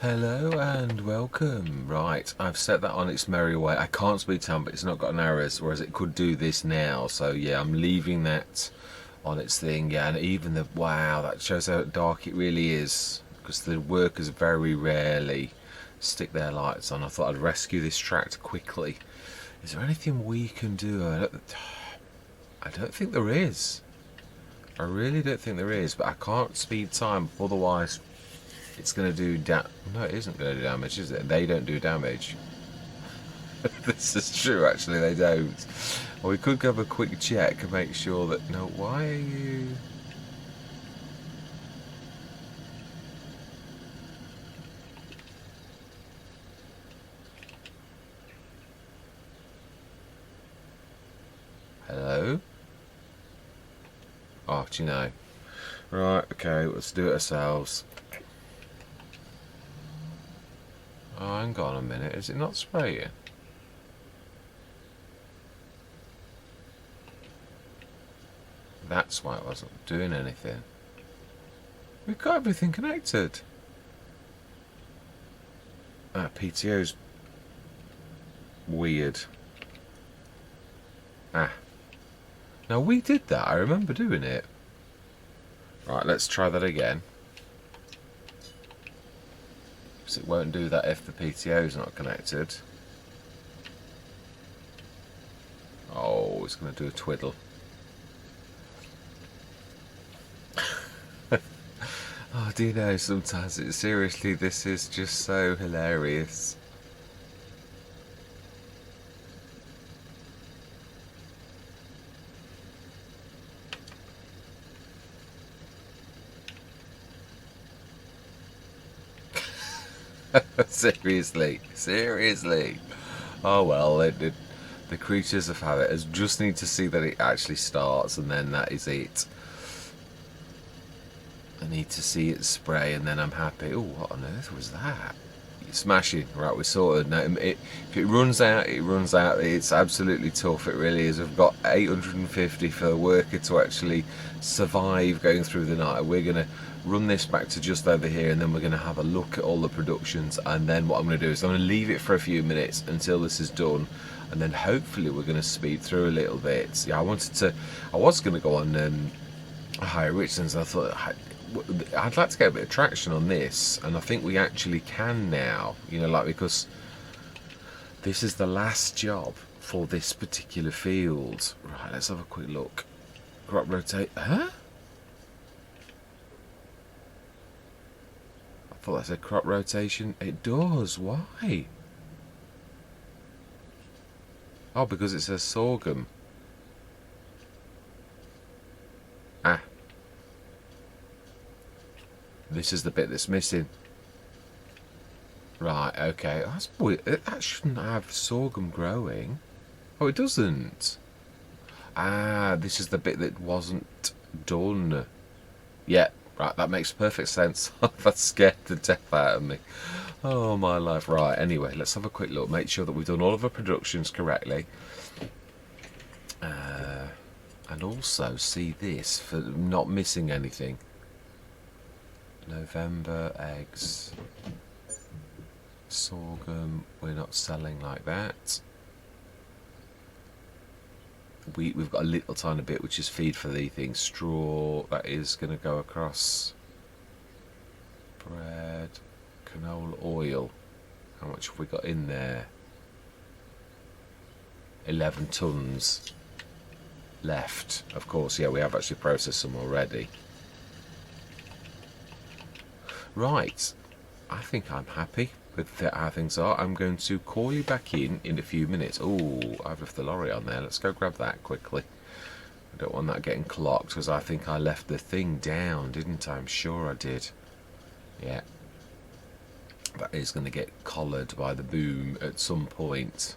Hello and welcome. Right, I've set that on its merry way. I can't speed time, but it's not got an errors, whereas it could do this now. So yeah, I'm leaving that on its thing. Yeah, and even the wow, that shows how dark it really is, because the workers very rarely stick their lights on. I thought I'd rescue this tractor quickly. Is there anything we can do? I don't think there is. I really don't think there is, but I can't speed time, otherwise it's going to do no, it isn't going to do damage, is it? They don't do damage. This is true, actually, they don't. Well, we could have a quick check and make sure that... No, why are you... Hello? Oh, do you know? Right, okay, let's do it ourselves. Oh, hang on a minute, is it not spraying? That's why it wasn't doing anything. We've got everything connected. Ah, PTO's weird. Ah. Now, we did that, I remember doing it. Right, let's try that again. Because it won't do that if the PTO's not connected. Oh, it's going to do a twiddle. Oh, do you know, sometimes seriously, this is just so hilarious. Seriously. Oh well, the creatures of habit just need to see that it actually starts, and then that is it. I need to see it spray, and then I'm happy. Oh, what on earth was that? Smashing. Right, we're sorted. Now, if it runs out, it runs out. It's absolutely tough. It really is. We've got 850 for the worker to actually survive going through the night. We're going to run this back to just over here, and then we're going to have a look at all the productions. And then what I'm going to do is I'm going to leave it for a few minutes until this is done, and then hopefully we're going to speed through a little bit. Yeah, I was going to go on Higher Richlands. I thought I'd like to get a bit of traction on this, and I think we actually can now, because this is the last job for this particular field. Right, let's have a quick look. Crop rotate. Huh? I thought that said crop rotation. It does. Why? Oh, because it says sorghum. Ah. This is the bit that's missing. Right, okay. That's weird. That shouldn't have sorghum growing. Oh, it doesn't. Ah, this is the bit that wasn't done. Yeah, right, that makes perfect sense. That scared the death out of me. Oh, my life. Right, anyway, let's have a quick look. Make sure that we've done all of our productions correctly. And also see this for not missing anything. November eggs, sorghum, we're not selling like that. We've got a little tiny bit which is feed for the things. Straw, that is going to go across. Bread, canola oil, how much have we got in there? 11 tons left. Of course, yeah, we have actually processed some already. Right, I think I'm happy with how things are. I'm going to call you back in a few minutes. Oh, I've left the lorry on there. Let's go grab that quickly. I don't want that getting clocked, because I think I left the thing down, didn't I? I'm sure I did. Yeah. That is going to get collared by the boom at some point.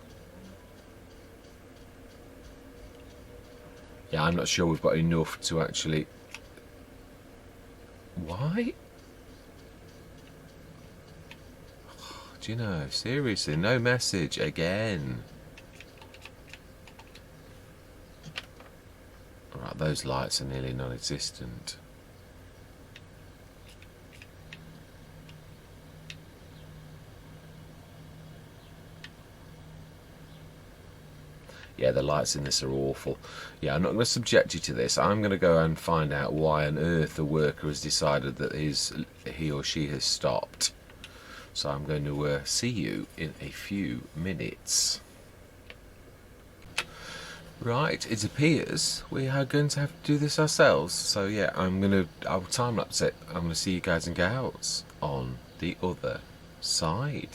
Yeah, I'm not sure we've got enough to actually... Why? Do you know, seriously, no message again. Right, those lights are nearly non-existent. Yeah, the lights in this are awful. Yeah, I'm not going to subject you to this. I'm going to go and find out why on earth the worker has decided that he or she has stopped. So I'm going to see you in a few minutes. Right, it appears we are going to have to do this ourselves. So yeah, I'll time lapse it. I'm going to see you guys and gals on the other side.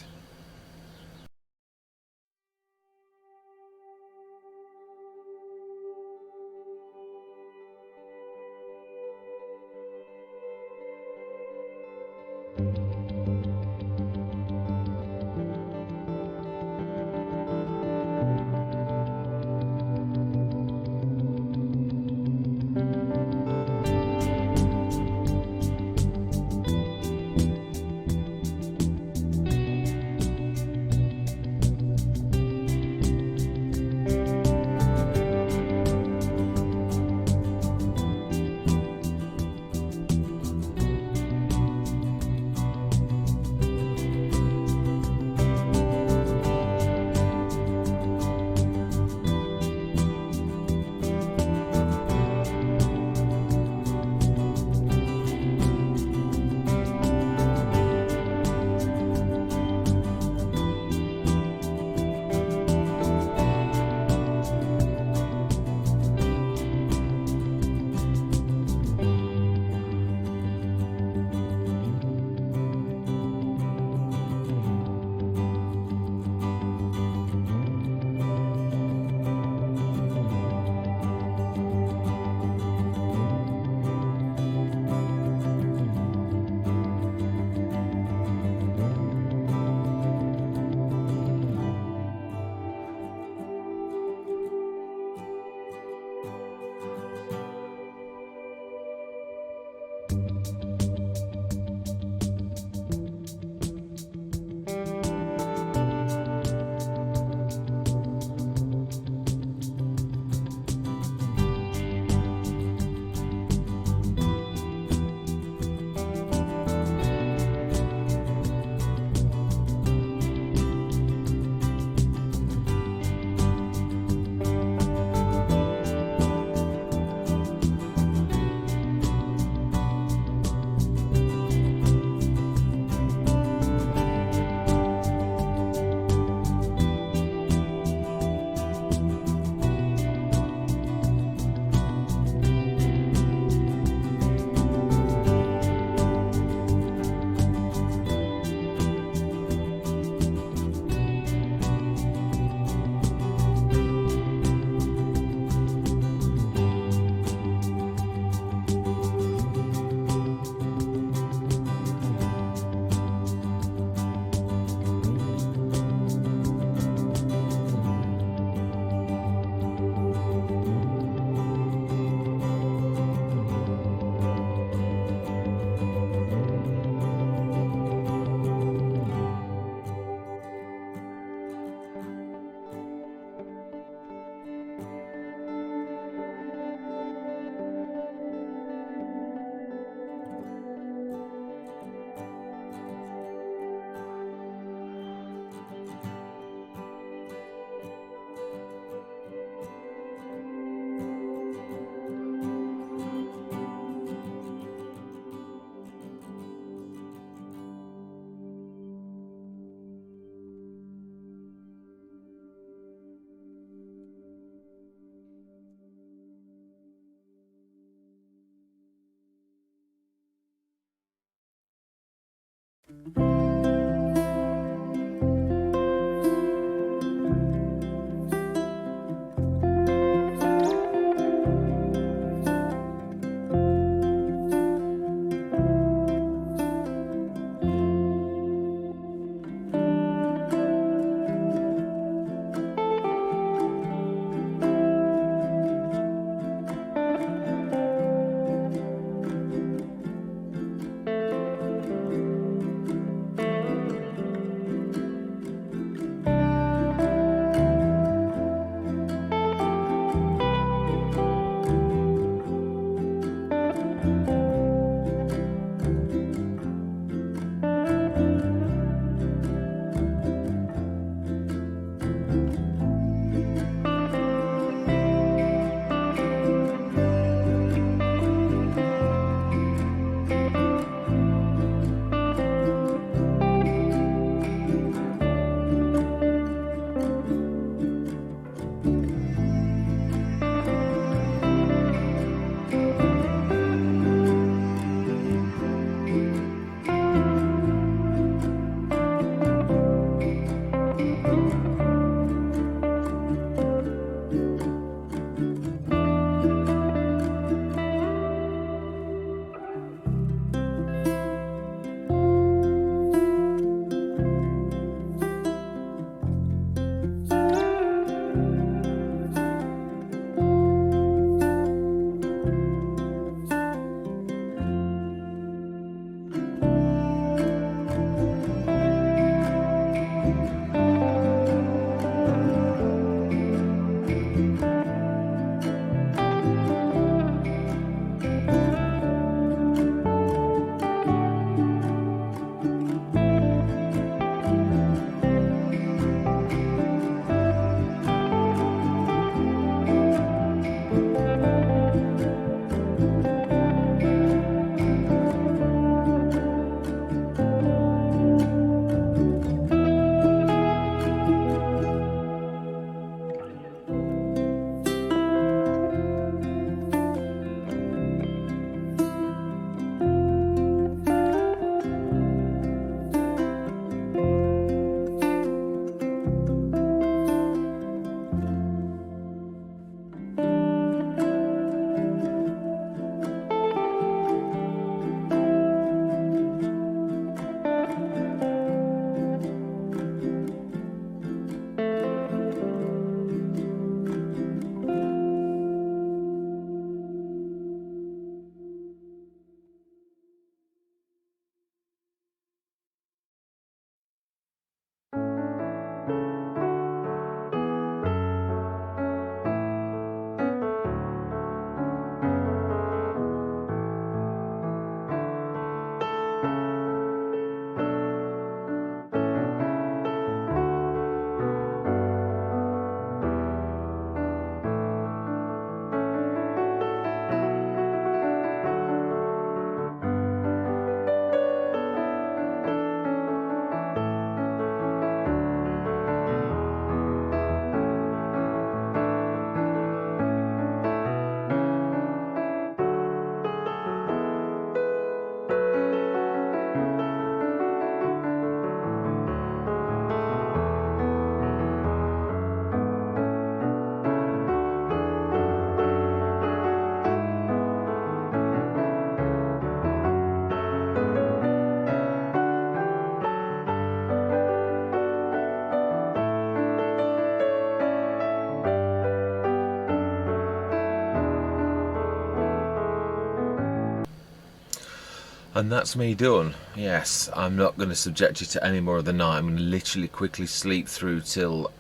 And that's me done. Yes, I'm not going to subject you to any more of the night. I'm going to literally quickly sleep through till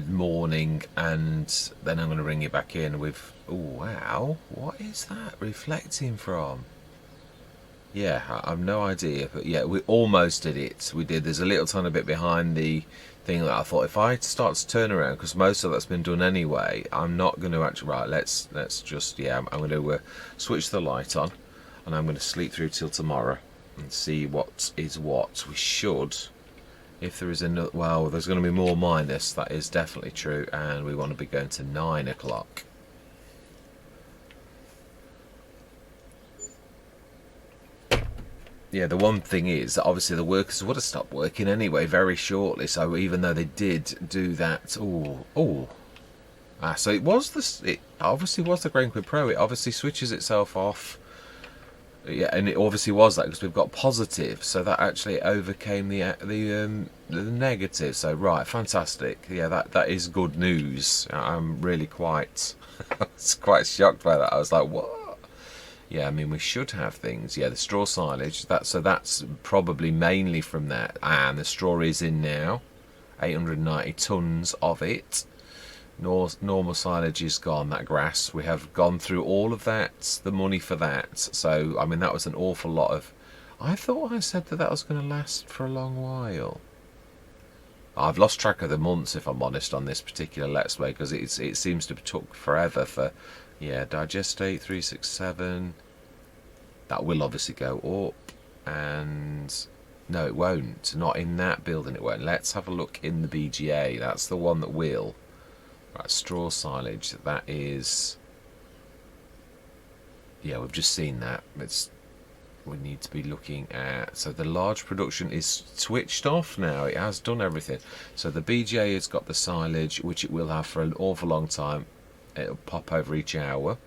morning, and then I'm going to bring you back in with... Oh, wow. What is that reflecting from? Yeah, I've no idea. But yeah, we almost did it. We did. There's a little tiny bit behind the thing that I thought, if I start to turn around, because most of that's been done anyway, I'm not going to actually... Right, let's just... Yeah, I'm going to switch the light on. And I'm going to sleep through till tomorrow and see what is what. We should, if there is another, well, there's going to be more minus, that is definitely true, and we want to be going to 9 o'clock. Yeah, the one thing is that obviously the workers would have stopped working anyway very shortly, so even though they did do that, so it obviously was the Grain Quid Pro. It obviously switches itself off. Yeah, and it obviously was that because we've got positive, so that actually overcame the negative. So right, fantastic. Yeah, that is good news. I'm really quite quite shocked by that. I was like, what? Yeah, I mean, we should have things. Yeah, the straw silage. That's probably mainly from that, and the straw is in now. 890 tons of it. Normal silage is gone, that grass. We have gone through all of that, the money for that. So, I mean, that was an awful lot of... I thought I said that was going to last for a long while. I've lost track of the months, if I'm honest, on this particular Let's Play, because it seems to have took forever for... Yeah, digestate, 367. That will obviously go up. And... No, it won't. Not in that building, it won't. Let's have a look in the BGA. That's the one that will... Right, straw silage, that is... Yeah, we've just seen that. We need to be looking at... So the large production is switched off now. It has done everything. So the BGA has got the silage, which it will have for an awful long time. It'll pop over each hour.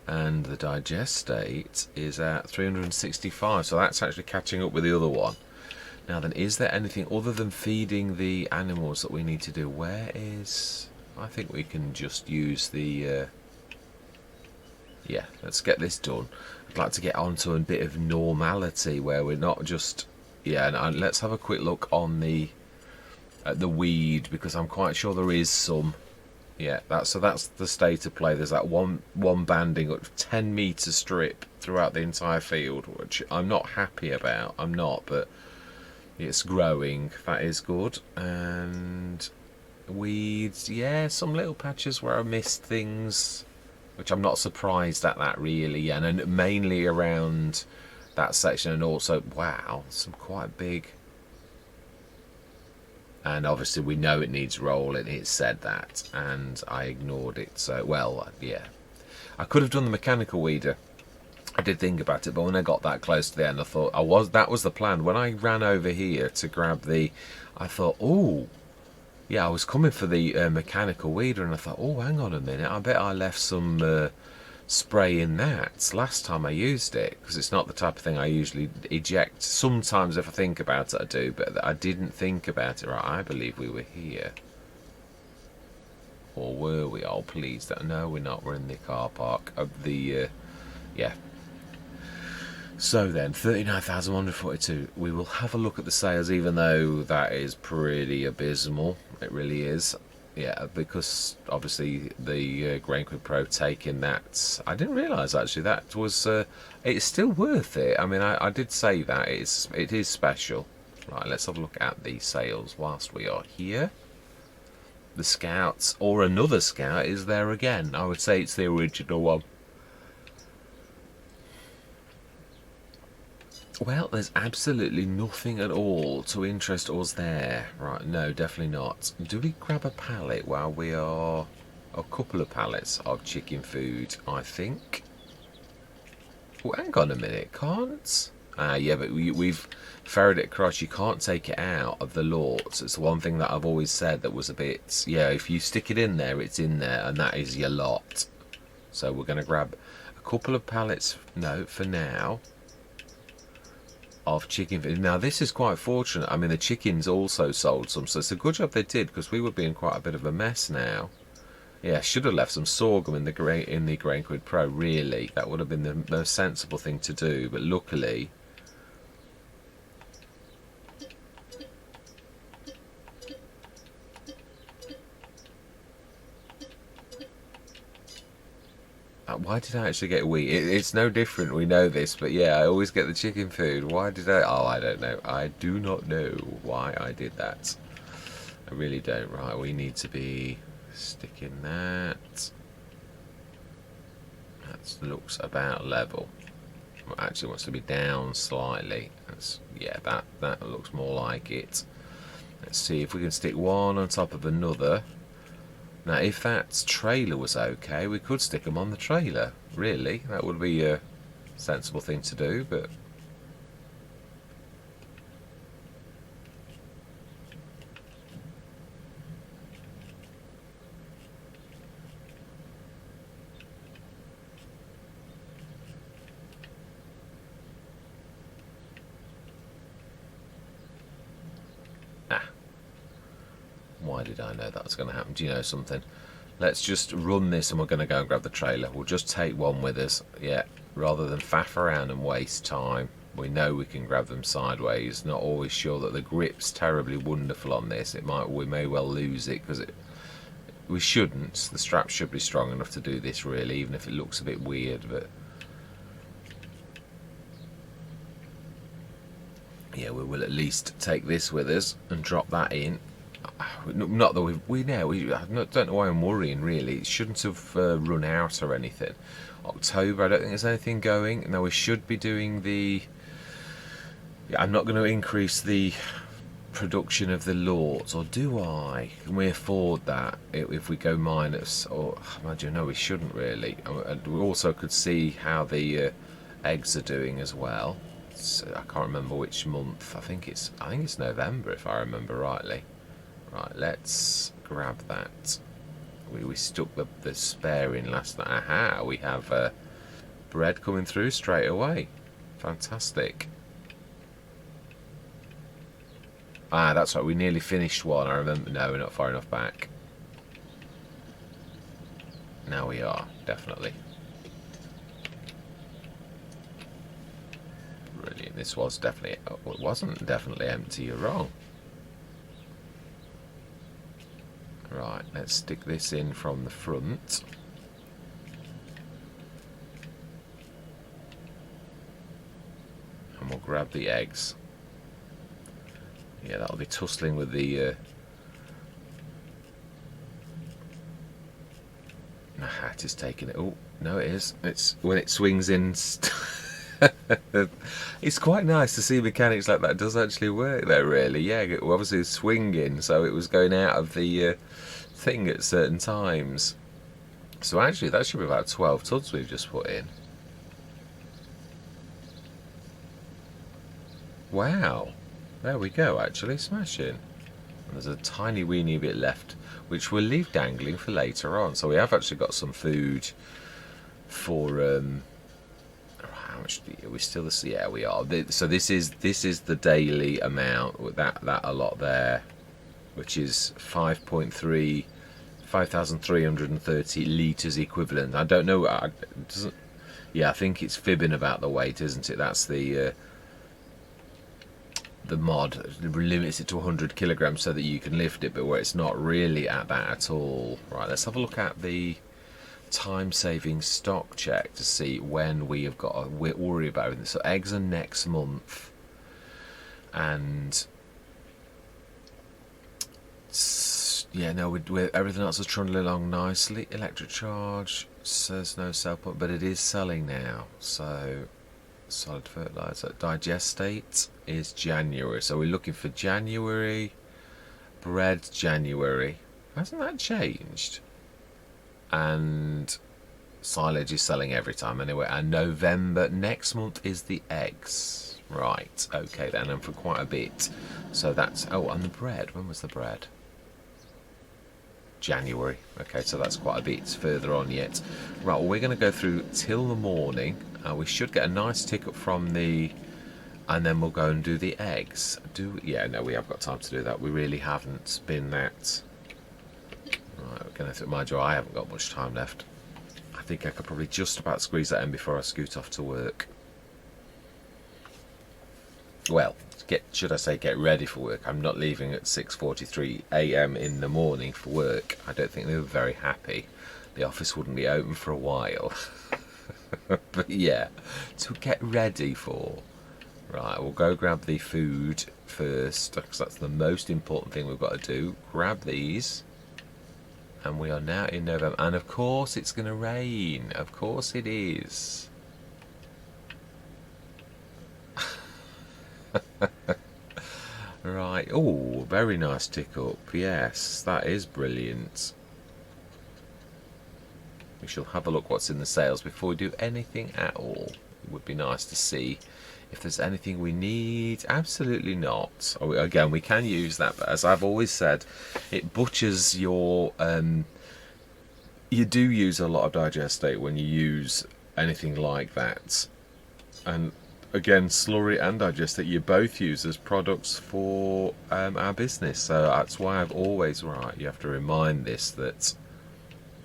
And the digestate is at 365. So that's actually catching up with the other one. Now then, is there anything other than feeding the animals that we need to do? Where is... I think we can just use the... Yeah, let's get this done. I'd like to get onto a bit of normality where we're not just... Yeah, and let's have a quick look on the weed, because I'm quite sure there is some... Yeah, that's the state of play. There's that one banding of 10 metre strip throughout the entire field, which I'm not happy about. I'm not, but... It's growing, that is good. And weeds, yeah, some little patches where I missed things, which I'm not surprised at that really. And mainly around that section, and also, wow, some quite big. And obviously we know it needs rolling, it said that, and I ignored it. So, well, yeah. I could have done the mechanical weeder. I did think about it, but when I got that close to the end, I thought that was the plan. When I ran over here to grab I thought, oh, yeah, I was coming for the mechanical weeder, and I thought, oh, hang on a minute, I bet I left some spray in that last time I used it, because it's not the type of thing I usually eject. Sometimes if I think about it, I do, but I didn't think about it. Right, I believe we were here. Or were we? Oh, please, no, we're not. We're in the car park of the, yeah. So then, 39,142. We will have a look at the sales, even though that is pretty abysmal. It really is. Yeah, because obviously the Grain Quid Pro taking that. I didn't realise actually that was. It's still worth it. I mean, I did say that it is special. Right, let's have a look at the sales whilst we are here. The Scouts, or another Scout, is there again. I would say it's the original one. Well, there's absolutely nothing at all to interest us there. Right, no, definitely not. Do we grab a pallet while we are... A couple of pallets of chicken food, I think. Oh, hang on a minute, can't? Yeah, but we've ferried it across. You can't take it out of the lot. It's the one thing that I've always said that was a bit... Yeah, if you stick it in there, it's in there, and that is your lot. So we're going to grab a couple of pallets, no, for now, of chicken food. Now this is quite fortunate. I mean, the chickens also sold some, so it's a good job they did, because we would be in quite a bit of a mess now. Yeah, should have left some sorghum in the Grain Quid Pro. Really, that would have been the most sensible thing to do. But luckily, why did I actually get wheat? It's no different. We know this, but yeah, I always get the chicken food. Why did I? Oh, I don't know. I do not know why I did that. I really don't. Right, we need to be sticking that. That looks about level. Actually wants to be down slightly. Yeah, that looks more like it. Let's see if we can stick one on top of another. Now if that trailer was okay, we could stick them on the trailer. Really, that would be a sensible thing to do, but why did I know that was going to happen? Do you know something? Let's just run this and we're going to go and grab the trailer. We'll just take one with us, yeah, rather than faff around and waste time. We know we can grab them sideways. Not always sure that the grip's terribly wonderful on this. We may well lose it because we shouldn't. The strap should be strong enough to do this really, even if it looks a bit weird. But yeah, we will at least take this with us and drop that in. Not that I don't know why I'm worrying really. It shouldn't have run out or anything. October, I don't think there's anything going. Now we should be doing the. Yeah, I'm not going to increase the production of the Lords, or do I? Can we afford that if we go minus? Or imagine no, we shouldn't really. And we also could see how the eggs are doing as well. So I can't remember which month. I think it's November if I remember rightly. Right, let's grab that. We stuck the spare in last night. Aha, we have bread coming through straight away. Fantastic. Ah, that's right, we nearly finished one. I remember. No, we're not far enough back. Now we are, definitely. Brilliant. This was definitely. Oh, it wasn't definitely empty, you're wrong. Right, let's stick this in from the front. And we'll grab the eggs. Yeah, that'll be tussling with the... My hat is taking it. Oh, no it is. It's when it swings in... It's quite nice to see mechanics like that. It does actually work there, really. Yeah, obviously it's swinging, so it was going out of the thing at certain times. So actually that should be about 12 tons we've just put in. Wow. There we go, actually, smashing. And there's a tiny weeny bit left, which we'll leave dangling for later on. So we have actually got some food for... how much are we still? Yeah, we are. So this is the daily amount. That a lot there, which is 5,330 litres equivalent. I don't know. It doesn't. Yeah, I think it's fibbing about the weight, isn't it? That's the mod limits it to 100 kilograms so that you can lift it, but where it's not really at that at all. Right, let's have a look at the time-saving stock check to see when we have got to worry about this. So eggs are next month, and yeah, no, everything else is trundling along nicely. Electric charge says no sell point, but it is selling now. So solid fertilizer digestate is January, so we're looking for January bread. January, hasn't that changed? And silage is selling every time anyway. And November next month is the eggs. Right, okay then, and for quite a bit. So that's, oh, and the bread, when was the bread? January. Okay, so that's quite a bit further on yet. Right, well, we're going to go through till the morning. We should get a nice tick up from the, and then we'll go and do the eggs. Yeah, no, we have got time to do that. We really haven't been that. Right, Mind you, I haven't got much time left. I think I could probably just about squeeze that in before I scoot off to work. Well, should I say get ready for work. I'm not leaving at 6:43 a.m. in the morning for work. I don't think they were very happy. The office wouldn't be open for a while. But yeah, to get ready for. Right, we'll go grab the food first, because that's the most important thing we've got to do. Grab these. And we are now in November. And of course it's going to rain. Of course it is. Right. Oh, very nice tick up. Yes, that is brilliant. We shall have a look what's in the sales before we do anything at all. It would be nice to see if there's anything we need. Absolutely not. Again, we can use that, but as I've always said, it butchers your... you do use a lot of digestate when you use anything like that. And again, slurry and digestate you both use as products for our business. So that's why I've always... Right, you have to remind this that...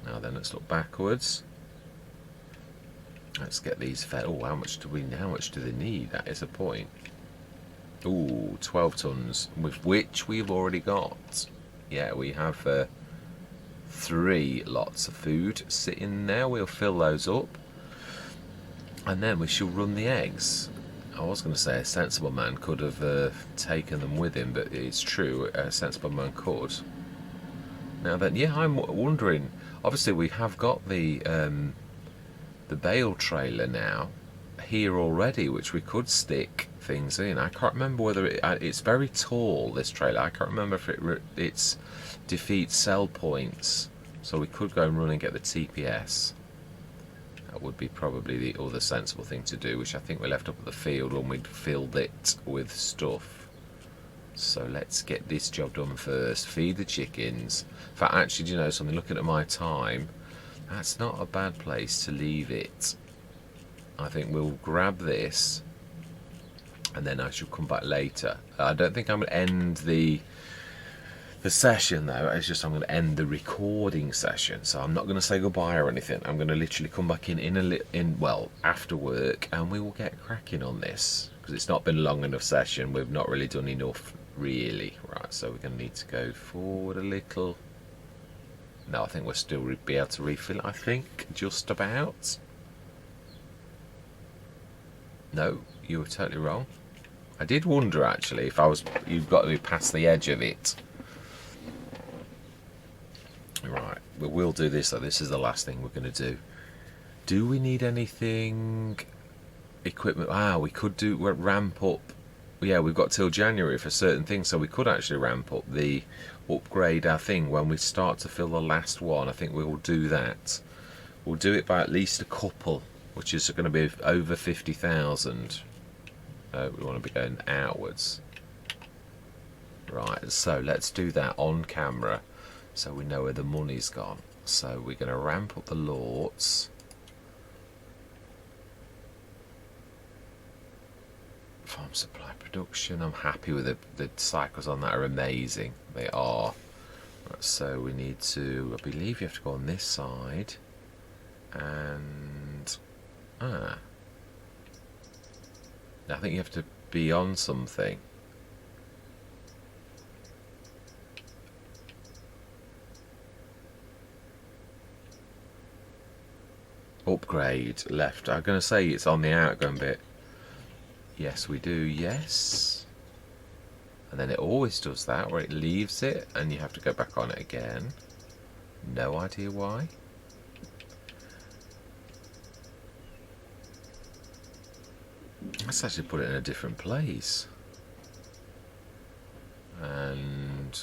Now then, let's look backwards. Let's get these fed. Oh, how much do they need? That is a point. Ooh, 12 tons, with which we've already got. Yeah, we have 3 lots of food sitting there. We'll fill those up, and then we shall run the eggs. I was going to say a sensible man could have taken them with him, but it's true, a sensible man could. Now then, yeah, I'm wondering. Obviously, we have got the bale trailer now here already, which we could stick things in. I can't remember whether it's very tall, this trailer. I can't remember if it's defeats sell points, so we could go and run and get the TPS. That would be probably the other sensible thing to do, which I think we left up at the field when we'd filled it with stuff. So let's get this job done first. Feed the chickens. In fact, actually, do you know something? Looking at my time, that's not a bad place to leave it. I think we'll grab this, and then I shall come back later. I don't think I'm going to end the session though. It's just I'm going to end the recording session. So I'm not going to say goodbye or anything. I'm going to literally come back well, after work, and we will get cracking on this, because it's not been a long enough session. We've not really done enough, really. Right, so we're going to need to go forward a little. No, I think we'll still be able to refill it, I think, just about. No, you were totally wrong. I did wonder, actually, if you've got to be past the edge of it. Right, but we'll do this, though. This is the last thing we're going to do. Do we need anything... equipment? We could ramp up. Yeah, we've got till January for certain things, so we could actually ramp up upgrade our thing when we start to fill the last one. I think we will do that. We'll do it by at least a couple, which is going to be over 50,000. We want to be going outwards. Right, so let's do that on camera so we know where the money's gone. So we're going to ramp up the lorts. Farm supply production. I'm happy with the cycles on that are amazing. They are. Right, so we need to, I believe you have to go on this side, and I think you have to be on something. Upgrade left. I'm going to say it's on the outgoing bit. Yes, we do, yes. And then it always does that, where it leaves it, and you have to go back on it again. No idea why. Let's actually put it in a different place. And...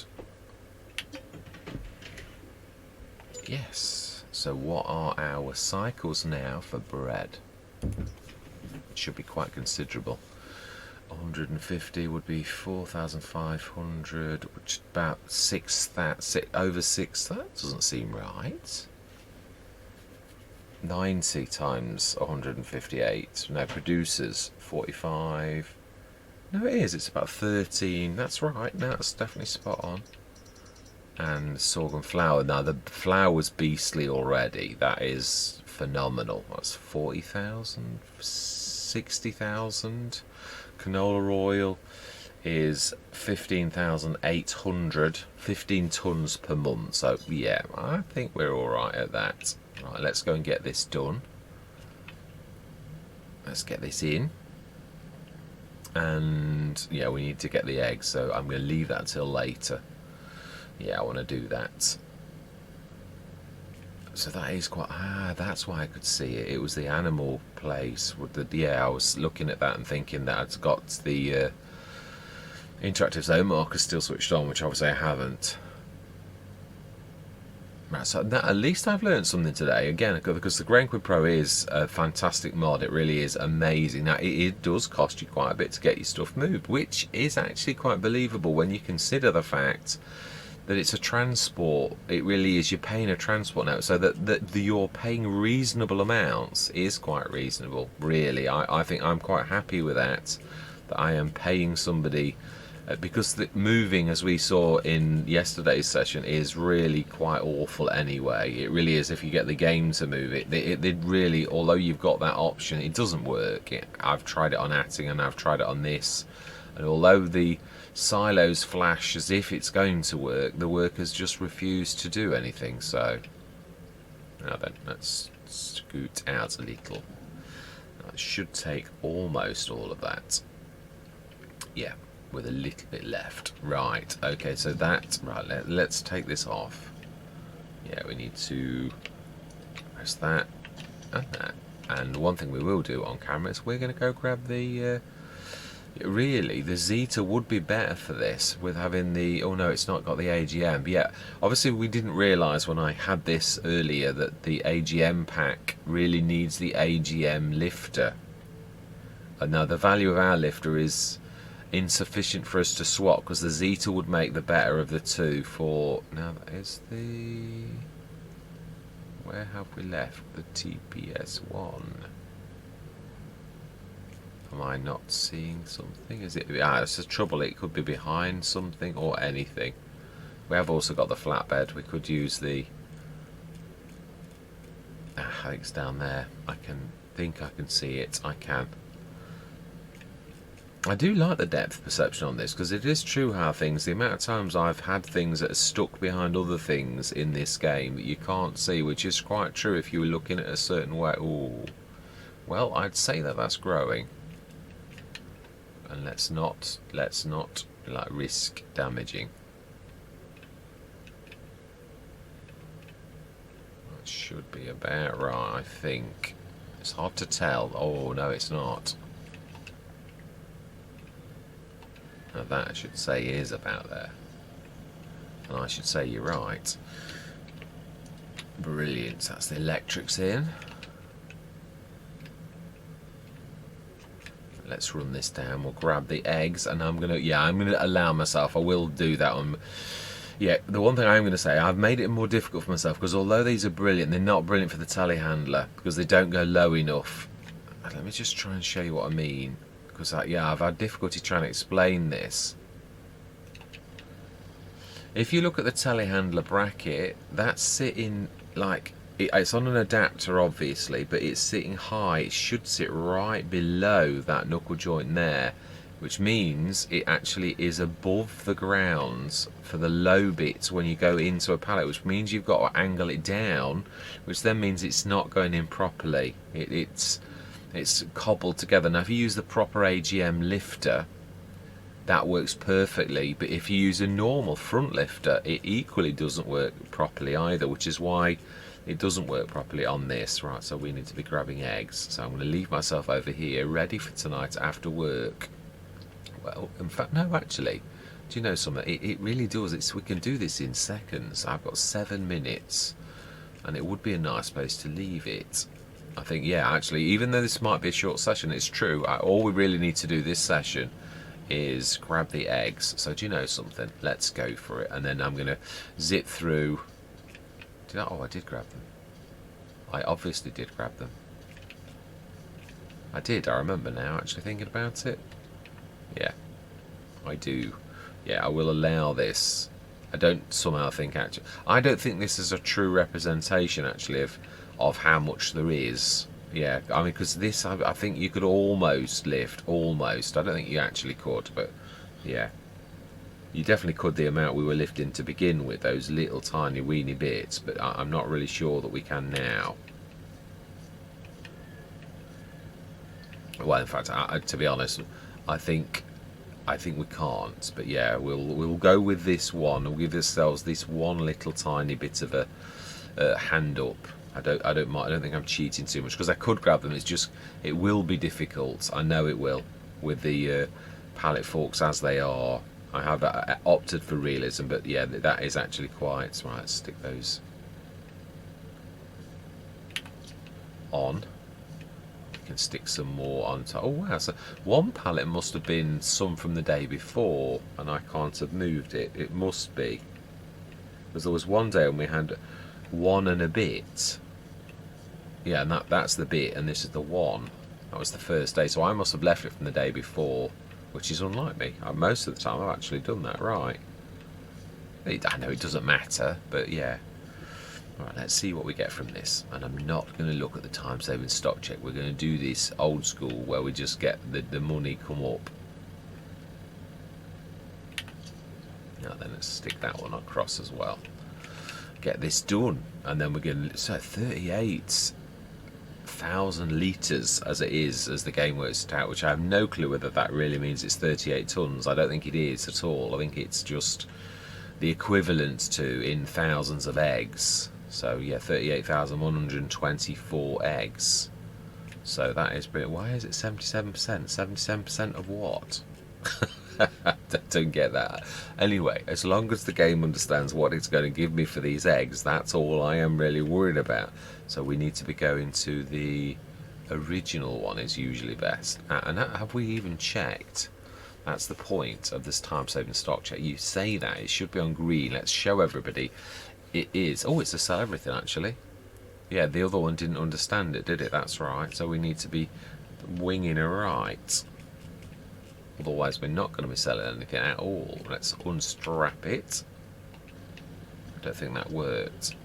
yes. So what are our cycles now for bread? Should be quite considerable. 150 would be 4,500, which is about over 6. That doesn't seem right. 90 times 158. No, producers 45. No, it is. It's about 13. That's right. No, that's definitely spot on. and sorghum flour. Now the flour's beastly already. That is phenomenal. That's 40,000, 60,000. Canola oil is 15,800, 15 tons per month. So yeah, I think we're all right at that. Right, let's go and get this done. Let's get this in. And yeah, we need to get the eggs, so I'm going to leave that till later. Yeah, I want to do that. So that is quite... that's why I could see it. It was the animal place. With the, yeah, I was looking at that and thinking that I'd got the interactive zone marker still switched on, which obviously I haven't. Right, so that, at least I've learned something today. Again, because the GrainQuid Pro is a fantastic mod. It really is amazing. Now, it does cost you quite a bit to get your stuff moved, which is actually quite believable when you consider the fact that it's a transport. It really is. You're paying a transport now, so that you're paying reasonable amounts is quite reasonable, really. I think I'm quite happy with that I am paying somebody... because the moving, as we saw in yesterday's session, is really quite awful anyway. It really is. If you get the game to move it, it really, although you've got that option, it doesn't work. I've tried it on Atting and I've tried it on this, and although the silos flash as if it's going to work, the workers just refuse to do anything. So now then, let's scoot out a little. That should take almost all of that. Yeah, with a little bit left. Right, okay, so that, right, let's take this off. Yeah, we need to press that and that. And one thing we will do on camera is we're going to go grab the really, the Zeta would be better for this with having the... oh no, it's not got the AGM. But yeah, obviously we didn't realise when I had this earlier that the AGM pack really needs the AGM lifter. And now the value of our lifter is insufficient for us to swap, because the Zeta would make the better of the two for... now that is the... where have we left the TPS1? Am I not seeing something? Is it... it's the trouble, it could be behind something or anything. We have also got the flatbed. We could use the... I think it's down there. I think I can see it. I can. I do like the depth perception on this, because it is true how things... the amount of times I've had things that are stuck behind other things in this game that you can't see, which is quite true if you were looking at a certain way. Ooh. Well, I'd say that that's growing. And let's not like risk damaging. That should be about right, I think. It's hard to tell. Oh no, it's not. Now that I should say is about there. And I should say you're right. Brilliant. That's the electrics in. Let's run this down. We'll grab the eggs, and I'm gonna allow myself. I will do that on. Yeah, the one thing I'm going to say, I've made it more difficult for myself, because although these are brilliant, they're not brilliant for the telehandler because they don't go low enough. Let me just try and show you what I mean, because yeah, I've had difficulty trying to explain this. If you look at the telehandler bracket, that's sitting like... it's on an adapter obviously, but it's sitting high. It should sit right below that knuckle joint there, which means it actually is above the grounds for the low bits when you go into a pallet, which means you've got to angle it down, which then means it's not going in properly. It's cobbled together. Now if you use the proper AGM lifter, that works perfectly, but if you use a normal front lifter, it equally doesn't work properly either, which is why it doesn't work properly on this. Right, so we need to be grabbing eggs. So I'm going to leave myself over here, ready for tonight after work. Well, in fact, no, actually, do you know something? It really does. We can do this in seconds. I've got 7 minutes, and it would be a nice place to leave it. I think, yeah, actually, even though this might be a short session, it's true. All we really need to do this session is grab the eggs. So do you know something? Let's go for it. And then I'm going to zip through... oh, I did grab them. I obviously did grab them. I did, I remember now, actually thinking about it. Yeah, I do. Yeah, I will allow this I don't somehow think actually. I don't think this is a true representation actually of how much there is. Yeah, I mean, because this, I think you could almost lift, almost. I don't think you actually could, but yeah, you definitely could the amount we were lifting to begin with, those little tiny weeny bits. But I'm not really sure that we can now. Well, in fact, to be honest, I think we can't. But yeah, we'll go with this one. We'll give ourselves this one little tiny bit of a hand up. I don't mind. I don't think I'm cheating too much because I could grab them. It's just it will be difficult. I know it will with the pallet forks as they are. I have opted for realism, but yeah, that is actually quite right. Let's stick those on. Can stick some more on top. Oh wow, so one pallet must have been some from the day before and I can't have moved it. It must be, because there was one day when we had one and a bit. Yeah, and that's the bit and this is the one. That was the first day, so I must have left it from the day before, which is unlike me. Most of the time I've actually done that right. I know it doesn't matter, but yeah. Right, let's see what we get from this. And I'm not going to look at the time saving stock check. We're going to do this old school where we just get the money come up. Now then, let's stick that one across as well. Get this done. And then we're going to... So 38,000 litres as it is, as the game works it out, which I have no clue whether that really means it's 38 tonnes. I don't think it is at all. I think it's just the equivalent to in thousands of eggs. So yeah, 38,124 eggs. So that is pretty. Why is it 77%? 77% of what? I don't get that. Anyway, as long as the game understands what it's going to give me for these eggs, that's all I am really worried about. So we need to be going to the original one is usually best. And have we even checked? That's the point of this time-saving stock check. You say that it should be on green. Let's show everybody. It is. Oh, it's to sell everything, actually. Yeah, the other one didn't understand it, did it? That's right. So we need to be winging it right. Otherwise, we're not going to be selling anything at all. Let's unstrap it. I don't think that worked.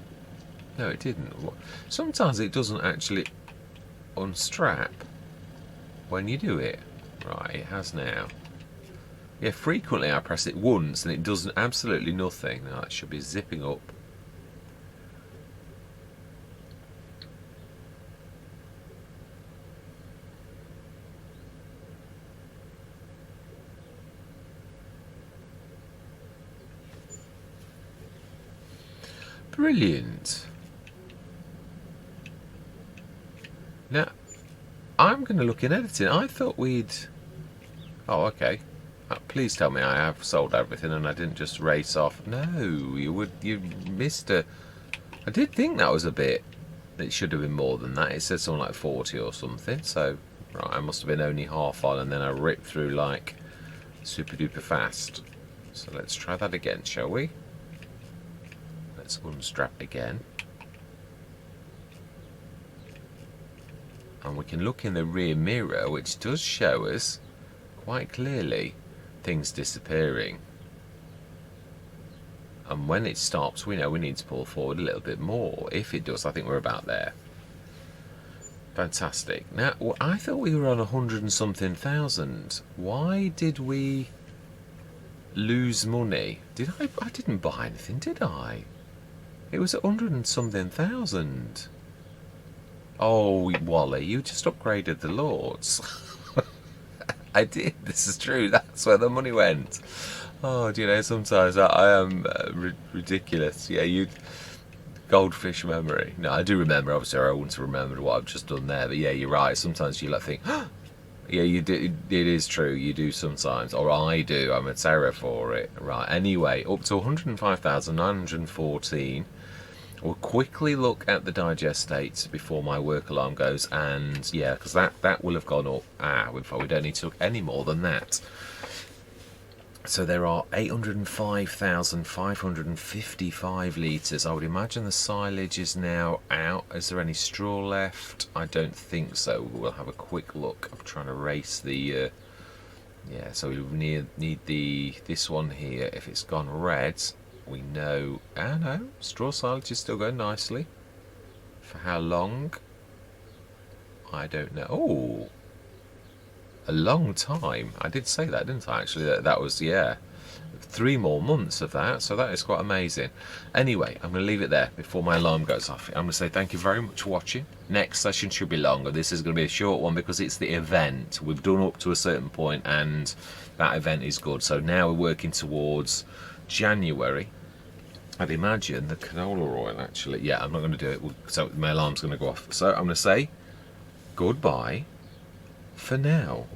No, it didn't. Sometimes it doesn't actually unstrap when you do it. Right, it has now. Yeah, frequently I press it once and it does absolutely nothing. Now it should be zipping up. Brilliant. Now, I'm going to look in editing. I thought we'd... Oh, okay. Please tell me I have sold everything and I didn't just race off. No, you missed a... I did think that was a bit... It should have been more than that. It said something like 40 or something. So, right, I must have been only half on and then I ripped through like super duper fast. So let's try that again, shall we? Let's unstrap again. And we can look in the rear mirror, which does show us quite clearly things disappearing. And when it stops, we know we need to pull forward a little bit more. If it does, I think we're about there. Fantastic. Now, I thought we were on 100 and something thousand. Why did we lose money? I didn't buy anything, did I? It was 100 and something thousand. Oh, Wally, you just upgraded the Lords. I did. This is true. That's where the money went. Oh, do you know, sometimes I am ridiculous. Yeah, you... Goldfish memory. No, I do remember. Obviously, I want to remember what I've just done there. But yeah, you're right. Sometimes you like think, yeah, you do. It is true. You do sometimes, or I do. I'm a terror for it. Right. Anyway, up to 105,914. We'll quickly look at the digest states before my work alarm goes, and yeah, because that will have gone up. We don't need to look any more than that. So there are 805,555 litres. I would imagine the silage is now out. Is there any straw left? I don't think so. We'll have a quick look. I'm trying to race the... yeah, so we need this one here. If it's gone red, We know, ah no, straw silage is still going nicely. For how long? I don't know. Oh, a long time. I did say that, didn't I? Actually, that was, yeah, 3 more months of that, so that is quite amazing. Anyway, I'm going to leave it there before my alarm goes off. I'm going to say thank you very much for watching. Next session should be longer. This is going to be a short one because it's the event. We've done up to a certain point and that event is good. So now we're working towards January. I'd imagine the canola oil, actually. Yeah, I'm not going to do it, so my alarm's going to go off. So I'm going to say goodbye for now.